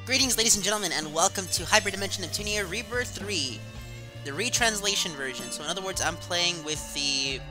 Greetings, ladies and gentlemen, and welcome to Hyperdimension Neptunia Rebirth 3, the retranslation version. So in other words, I'm playing with the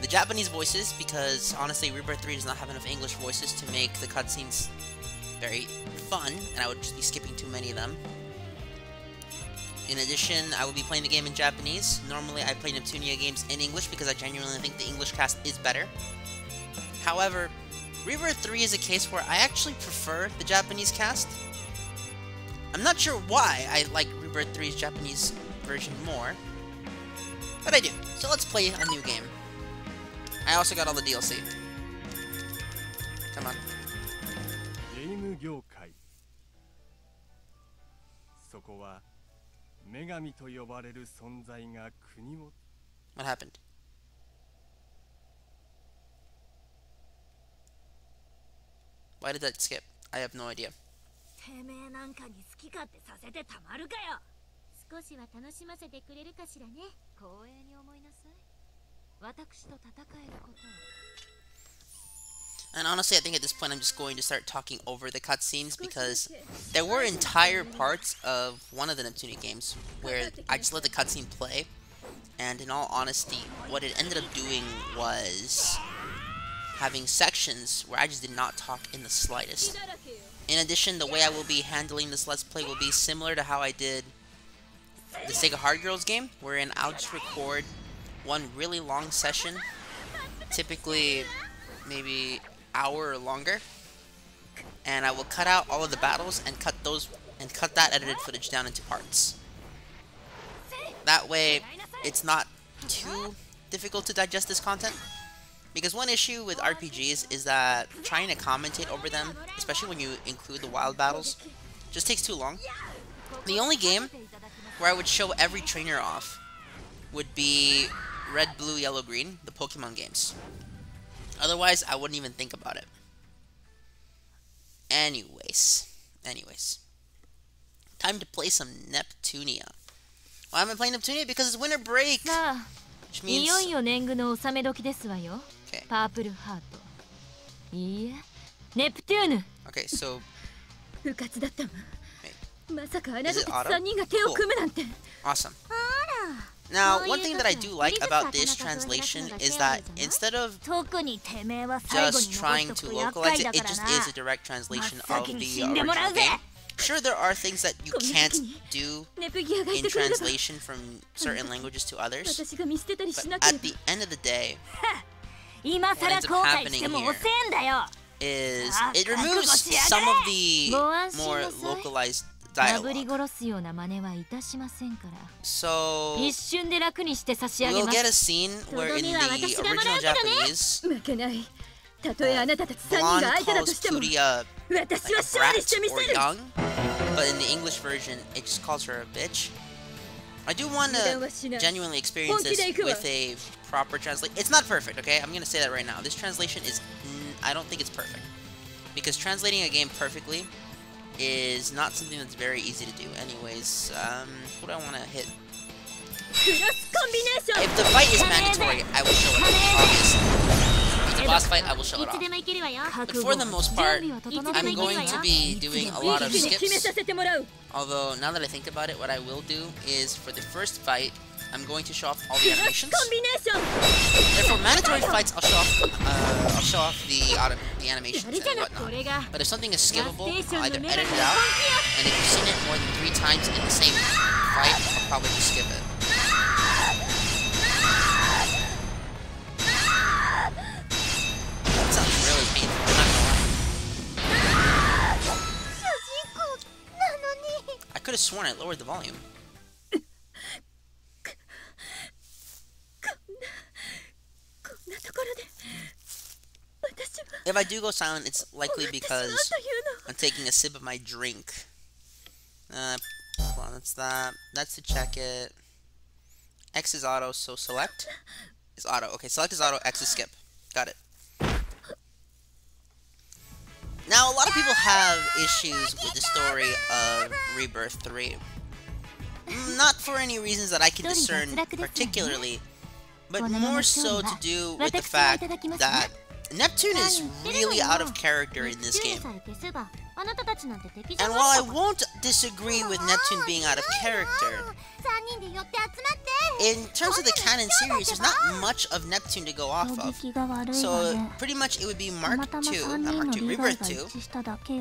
Japanese voices because honestly, Rebirth 3 does not have enough English voices to make the cutscenes very fun, and I would just be skipping too many of them. In addition, I will be playing the game in Japanese. Normally, I play Neptunia games in English because I genuinely think the English cast is better. However, Rebirth 3 is a case where I actually prefer the Japanese cast. I'm not sure why I like Rebirth 3's Japanese version more, but I do. So let's play a new game. I also got all the DLC. Come on. What happened? Why did that skip? I have no idea. And honestly, I think at this point I'm just going to start talking over the cutscenes because there were entire parts of one of the Neptunia games where I just let the cutscene play, and in all honesty, what it ended up doing was having sections where I just did not talk in the slightest. In addition, the way I will be handling this Let's Play will be similar to how I did the Sega Hard Girls game, wherein I'll just record one really long session, typically maybe hour or longer, and I will cut out all of the battles and cut that edited footage down into parts. That way, it's not too difficult to digest this content. Because one issue with RPGs is that trying to commentate over them, especially when you include the wild battles, just takes too long. The only game where I would show every trainer off would be Red, Blue, Yellow, Green, the Pokemon games. Otherwise, I wouldn't even think about it. Anyways. Time to play some Neptunia. Why am I playing Neptunia? Because it's winter break! Which means... Okay, so... Wait. Is it auto? Cool. Awesome. Now, one thing that I do like about this translation is that instead of just trying to localize it, it just is a direct translation of the original game. Sure, there are things that you can't do in translation from certain languages to others, but at the end of the day, what ends up happening here is it removes some of the more localized dialogue. So, we'll get a scene where in the original Japanese, Blonde calls Kuria like a brat or young, but in the English version, it just calls her a bitch. I do want to genuinely experience this with a proper translation. It's not perfect, okay? I'm going to say that right now. This translation is... I don't think it's perfect. Because translating a game perfectly is not something that's very easy to do. Anyways, what do I want to hit? If the fight is mandatory, I will show it, obviously. If the boss fight, I will show it off. But for the most part, I'm going to be doing a lot of skips. Although, now that I think about it, what I will do is, for the first fight, I'm going to show off all the animations. Therefore, mandatory fights, I'll show off the animations and whatnot. But if something is skippable, I'll either edit it out, and if you've seen it more than 3 times in the same fight, I'll probably just skip it. That sounds really painful, I'm not gonna lie. I could have sworn I lowered the volume. If I do go silent, it's likely because I'm taking a sip of my drink. Hold on, that's that. That's to check it. X is auto, so select is auto. Okay, select is auto, X is skip. Got it. Now, a lot of people have issues with the story of Rebirth 3. Not for any reasons that I can discern particularly, but more so to do with the fact that Neptune is really out of character in this game. And while I won't disagree with Neptune being out of character, in terms of the canon series, there's not much of Neptune to go off of. So pretty much it would be Mark 2, not Mark 2, Rebirth 2,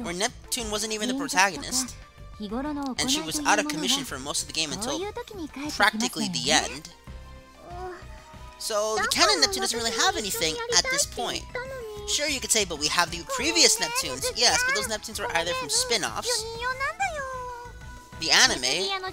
where Neptune wasn't even the protagonist, and she was out of commission for most of the game until practically the end. So the canon Neptune doesn't really have anything at this point. Sure, you could say, but we have the previous Neptunes. Yes, but those Neptunes were either from spin-offs, the anime, and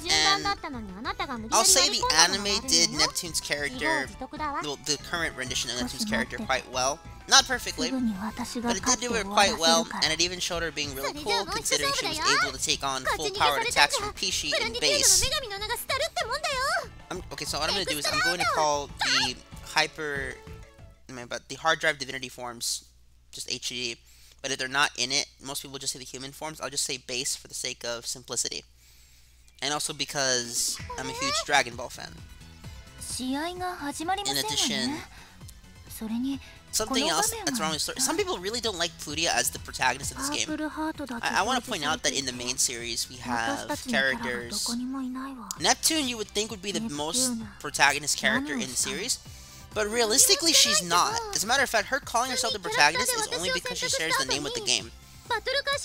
I'll say the anime did Neptune's character, the current rendition of Neptune's character, quite well. Not perfectly, but it did do it quite well, and it even showed her being really cool, considering she was able to take on full-powered attacks from Pishi and base. Okay, so what I'm going to do is I'm going to call the the hard drive divinity forms just HD, but if they're not in it, most people just say the human forms. I'll just say base for the sake of simplicity, and also because I'm a huge Dragon Ball fan. In addition, something else that's wrong with the story. Some people really don't like Plutia as the protagonist of this game. I want to point out that in the main series we have characters. Neptune you would think would be the most protagonist character in the series, but realistically she's not. As a matter of fact, her calling herself the protagonist is only because she shares the name with the game.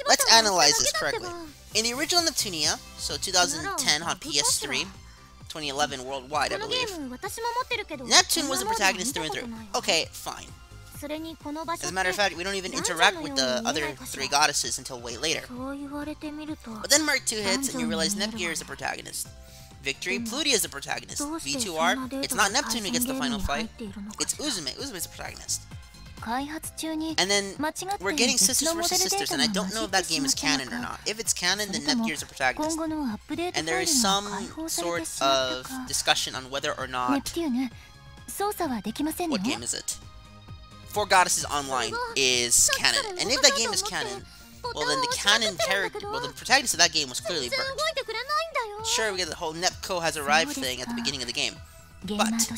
Let's analyze this correctly. In the original Neptunia, so 2010 on PS3, 2011 worldwide I believe, Neptune was the protagonist through and through. Okay, fine. As a matter of fact, we don't even interact with the other three goddesses until way later. But then Mark 2 hits and you realize Nepgear is the protagonist. Victory, Plutia is the protagonist. V2R, it's not Neptune who gets the final fight, it's Uzume. Uzume is the protagonist. And then we're getting Sisters vs. Sisters, and I don't know if that game is canon or not. If it's canon, then Nepgear is the protagonist. And there is some sort of discussion on whether or not... What game is it? Four Goddesses Online is canon. And if that game is canon, well then the canon character, well the protagonist of that game was clearly Vert. Sure, we get the whole Nepco has arrived thing at the beginning of the game, but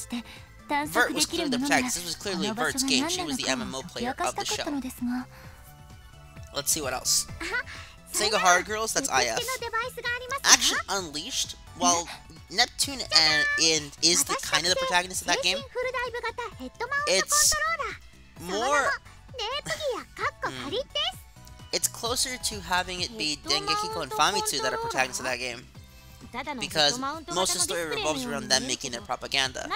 Vert was clearly the protagonist. This was clearly Vert's game. She was the MMO player of the show. Let's see what else. Sega Hard Girls, that's IF. Action Unleashed, while Neptune is the kind of the protagonist of that game, it's more... It's closer to having it be Dengekiko and Famitsu that are protagonists of that game, because most of the story revolves around them making their propaganda.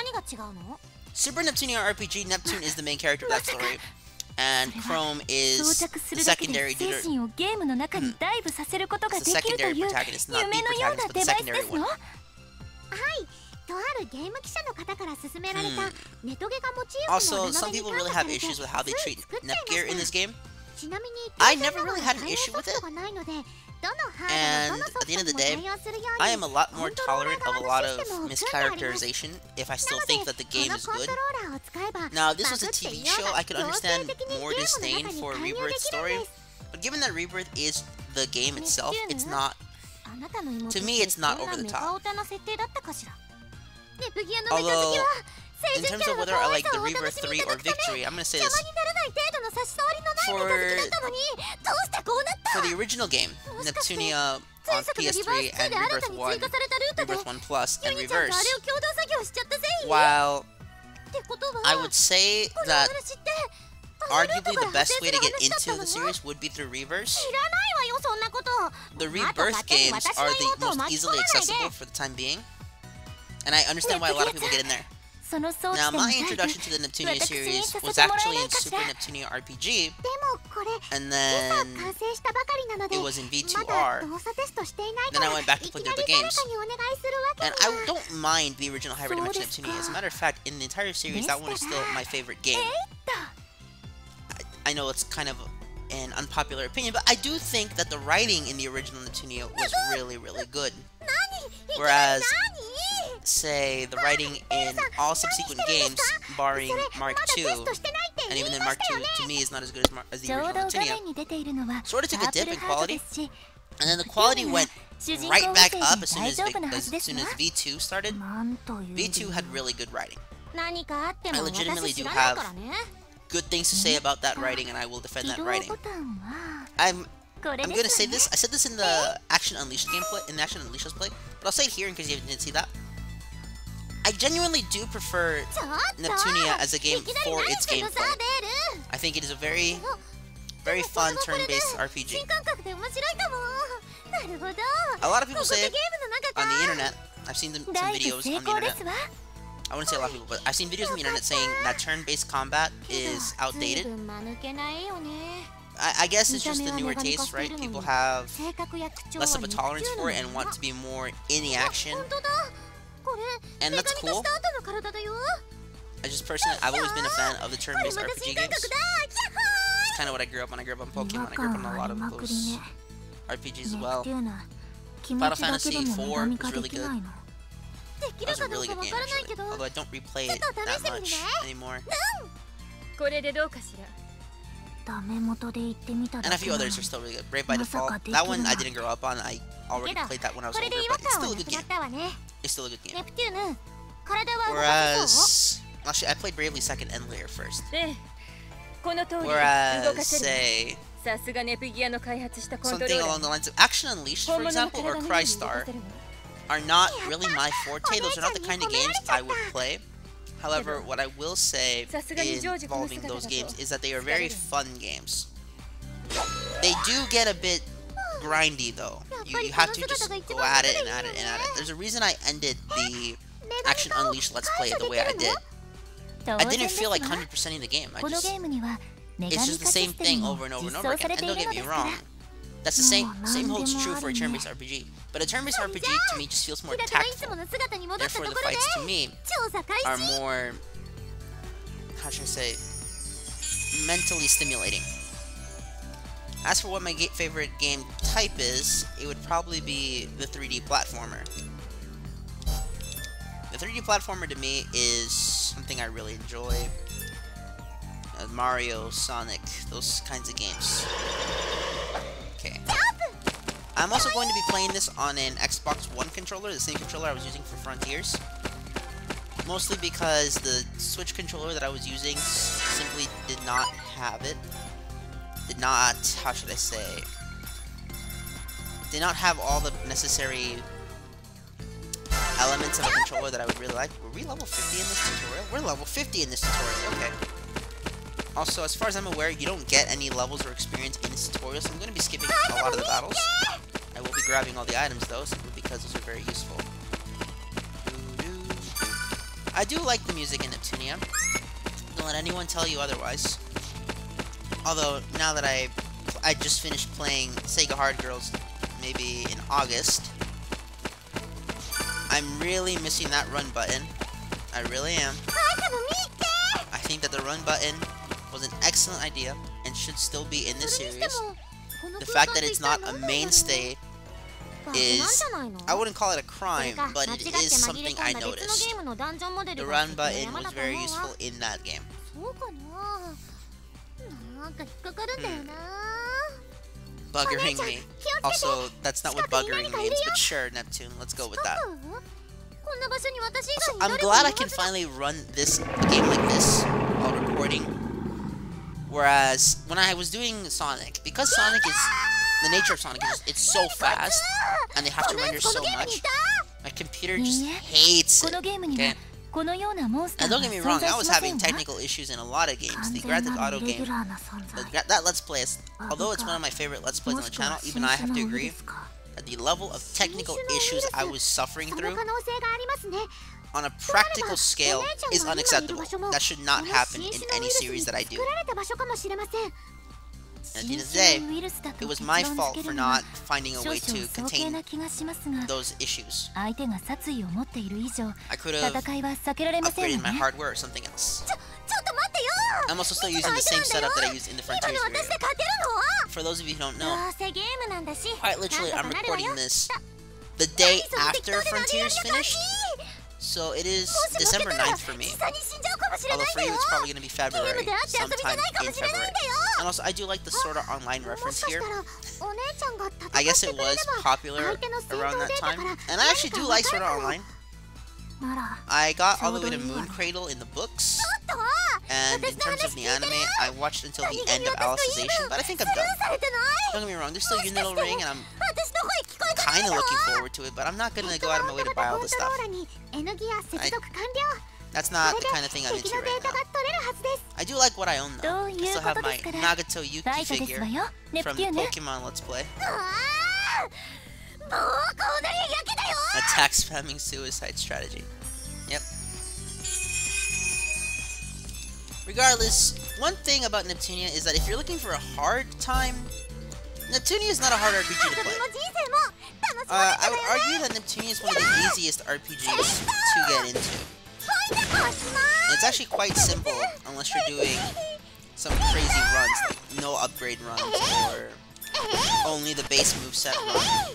Super Neptunia RPG, Neptune is the main character of that story, and Chrome is the secondary protagonist, not the protagonist, but the secondary one. Also, some people really have issues with how they treat Nepgear in this game. I never really had an issue with it, and at the end of the day, I am a lot more tolerant of a lot of mischaracterization if I still think that the game is good. Now, if this was a TV show, I could understand more disdain for Rebirth's story, but given that Rebirth is the game itself, it's not, to me, it's not over the top. Although, in terms of whether I like the Rebirth 3 or Victory, I'm gonna say this. For the original game, Neptunia on PS3 and Rebirth 1, Rebirth 1 Plus, and Reverse, while I would say that arguably the best way to get into the series would be through Reverse, the Rebirth games are the most easily accessible for the time being, and I understand why a lot of people get in there. Now, my introduction to the Neptunia series was actually in Super Neptunia RPG, and then it was in V2R, then I went back to play the other games, and I don't mind the original Hyperdimension Neptunia. As a matter of fact, in the entire series, that one is still my favorite game. I know it's kind of an unpopular opinion, but I do think that the writing in the original Neptunia was really, really good. Whereas, say, the writing in all subsequent games, barring Mark II, and even then Mark II to me is not as good as the original Neptunia, sort of took a dip in quality, and then the quality went right back up as soon as V2 started. V2 had really good writing. I legitimately do have good things to say about that writing, and I will defend that writing. I'm gonna say this. I said this in the Action Unleashed gameplay, in the Action Unleashed Let's Play, but I'll say it here in case you didn't see that. I genuinely do prefer Neptunia as a game for its gameplay. I think it is a very fun turn-based RPG. A lot of people say it on the internet. I've seen some videos on the internet. I wouldn't say a lot of people, but I've seen videos on the internet saying that turn-based combat is outdated. I guess it's just the newer taste, right? People have less of a tolerance for it and want to be more in the action. And that's cool. I just personally, I've always been a fan of the turn-based RPG games. It's kind of what I grew up on. I grew up on Pokemon. I grew up on a lot of those RPGs as well. Final Fantasy IV was really good. That was a really good game, actually. Although I don't replay it that much anymore. And a few others are still really good. Brave by Default. That one I didn't grow up on. I already played that when I was older, but it's still a good game. It's still a good game. Whereas... Actually, I played Bravely Second and Lair first. Whereas, say... something along the lines of Action Unleashed, for example, or Crystar are not really my forte. Those are not the kind of games I would play. However, what I will say involving those games is that they are very fun games. They do get a bit grindy, though. You have to just go at it and at it and at it. There's a reason I ended the Action Unleashed Let's Play the way I did. I didn't feel like 100%ing the game. It's just the same thing over and over and over again. And don't get me wrong, that's the same holds true for a turn-based RPG. But a turn-based RPG to me just feels more tactful. Therefore, the fights to me are more, how should I say, mentally stimulating. As for what my favorite game type is, it would probably be the 3D platformer. The 3D platformer to me is something I really enjoy. Mario, Sonic, those kinds of games. Okay. I'm also going to be playing this on an Xbox One controller, the same controller I was using for Frontiers. Mostly because the Switch controller that I was using simply did not have it. Did not, how should I say, did not have all the necessary elements of a controller that I would really like. Were we level 50 in this tutorial? We're level 50 in this tutorial, okay. Also, as far as I'm aware, you don't get any levels or experience in this tutorial, so I'm going to be skipping a lot of the battles. I will be grabbing all the items, though, simply because those are very useful. I do like the music in Neptunia. Don't let anyone tell you otherwise. Although, now that I just finished playing Sega Hard Girls, maybe in August, I'm really missing that run button. I really am. I think that the run button was an excellent idea and should still be in this series. The fact that it's not a mainstay is, I wouldn't call it a crime, but it is something I noticed. The run button was very useful in that game. Buggering me. Also, that's not what buggering means, but sure, Neptune, let's go with that. Also, I'm glad I can finally run this game like this while recording. Whereas, when I was doing Sonic, because Sonic is, the nature of Sonic is, it's so fast, and they have to render so much, my computer just hates it, okay? And don't get me wrong, I was having technical issues in a lot of games. The Grand Theft Auto game, that Let's Play, although it's one of my favorite Let's Plays on the channel, even I have to agree that the level of technical issues I was suffering through on a practical scale is unacceptable. That should not happen in any series that I do. At the end of the day, it was my fault for not finding a way to contain those issues. I could have upgraded my hardware or something else. I'm also still using the same setup that I used in the Frontiers video. For those of you who don't know, quite literally I'm recording this the day after Frontiers finished. So it is December 9th for me. Although for you it's probably going to be February, sometime in February. And also I do like the Sword Art Online reference here. I guess it was popular around that time. And I actually do like Sword Art Online. I got all the way to Moon Cradle in the books. And in terms of the anime, I watched until the end of Alicization, but I think I'm done. Don't get me wrong, there's still Unittle Ring, and I'm kind of looking forward to it, but I'm not going to go out of my way to buy all this stuff. That's not the kind of thing I'm into right now. I do like what I own, though. I still have my Nagato Yuki figure from Pokemon Let's Play. Attack spamming suicide strategy. Yep. Regardless, one thing about Neptunia is that if you're looking for a hard time, Neptunia is not a hard RPG to play. I would argue that Neptunia is one of the easiest RPGs to get into. It's actually quite simple, unless you're doing some crazy runs, like no upgrade runs, or only the base moveset run.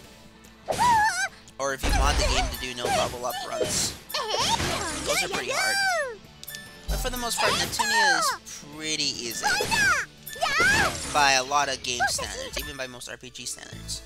Or if you mod the game to do no level up runs. Those are pretty hard. But for the most part, Neptunia is pretty easy. By a lot of game standards, even by most RPG standards.